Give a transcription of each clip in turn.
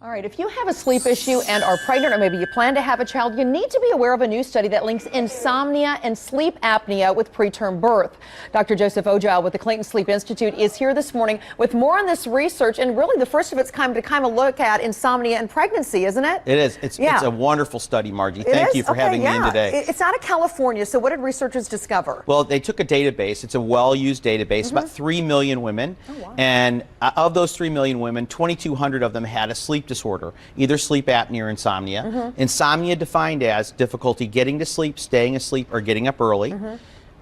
All right, if you have a sleep issue and are pregnant, or maybe you plan to have a child, you need to be aware of a new study that links insomnia and sleep apnea with preterm birth. Dr. Joseph Ojile with the Clayton Sleep Institute is here this morning with more on this research, and really the first of its kind to kind of look at insomnia and pregnancy, isn't it? It is. It's a wonderful study, Margie. Thank you for having me in today. It's out of California, so what did researchers discover? Well, they took a database. It's a well-used database, about 3 million women. Oh, wow. And of those 3 million women, 2,200 of them had a sleep disorder, either sleep apnea or insomnia. Insomnia defined as difficulty getting to sleep, staying asleep, or getting up early.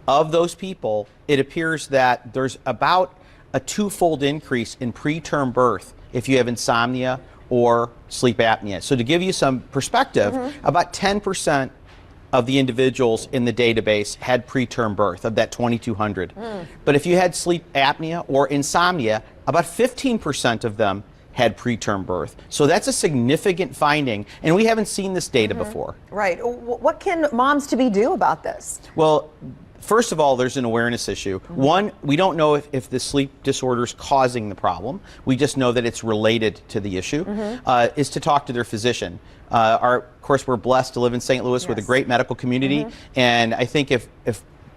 Of those people, it appears that there's about a twofold increase in preterm birth if you have insomnia or sleep apnea. So to give you some perspective, about 10% of the individuals in the database had preterm birth, of that 2,200. But if you had sleep apnea or insomnia, about 15% of them had preterm birth. So that's a significant finding, and we haven't seen this data before. Right. What can moms to be do about this? Well, first of all, there's an awareness issue. One, we don't know if the sleep disorder is causing the problem. We just know that it's related to the issue, is to talk to their physician. Of course, we're blessed to live in St. Louis with a great medical community, and I think if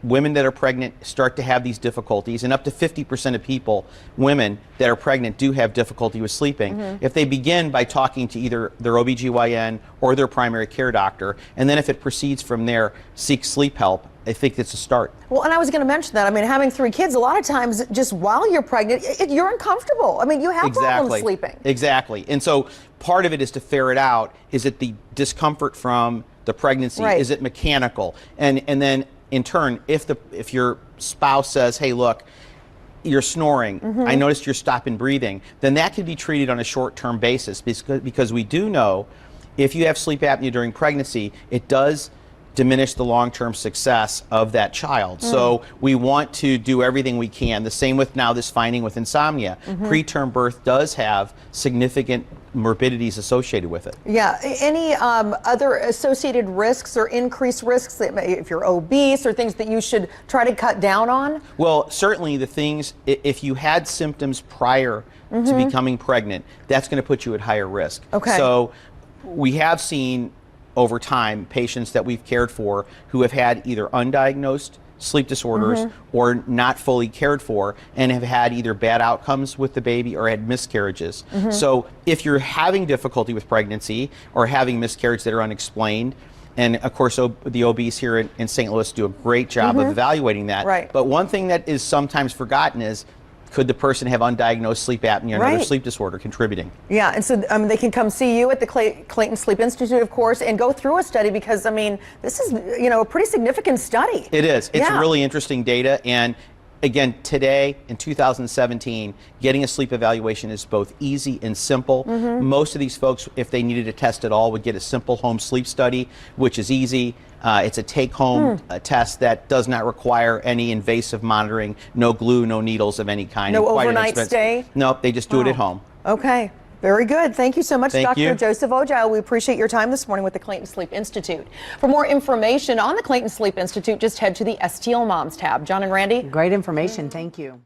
women that are pregnant start to have these difficulties, and up to 50% of people, women that are pregnant, do have difficulty with sleeping. If they begin by talking to either their OBGYN or their primary care doctor, and then if it proceeds from there, seek sleep help, I think it's a start. Well, and I was going to mention that. I mean, having 3 kids, a lot of times, just while you're pregnant, you're uncomfortable. I mean, you have problems sleeping. Exactly. And so part of it is to ferret out, is it the discomfort from the pregnancy? Is it mechanical? And then in turn, if your spouse says, hey, look, you're snoring, I noticed you're stopping breathing, then that can be treated on a short-term basis, because we do know if you have sleep apnea during pregnancy, it does diminish the long-term success of that child. So we want to do everything we can. The same with now this finding with insomnia. Preterm birth does have significant morbidities associated with it. Yeah. Any other associated risks or increased risks that if you're obese, or things that you should try to cut down on? Well, certainly the things, if you had symptoms prior to becoming pregnant, that's going to put you at higher risk. Okay. So we have seen over time patients that we've cared for who have had either undiagnosed sleep disorders or not fully cared for, and have had either bad outcomes with the baby or had miscarriages. So if you're having difficulty with pregnancy or having miscarriages that are unexplained, and of course the OBs here in St. Louis do a great job of evaluating that. Right. But one thing that is sometimes forgotten is, could the person have undiagnosed sleep apnea or another sleep disorder contributing? Yeah, and so they can come see you at the Clayton Sleep Institute, of course, and go through a study, because, I mean, this is, a pretty significant stuty. It is. It's really interesting data, and again, today in 2017, getting a sleep evaluation is both easy and simple. Most of these folks, if they needed a test at all, would get a simple home sleep study, which is easy. It's a take-home test that does not require any invasive monitoring, no glue, no needles of any kind. No overnight stay? Nope, they just do it at home. Okay. Very good. Thank you so much, Dr. You. Joseph Ojile. We appreciate your time this morning with the Clayton Sleep Institute. For more information on the Clayton Sleep Institute, just head to the STL Moms tab. John and Randy? Great information. Thank you.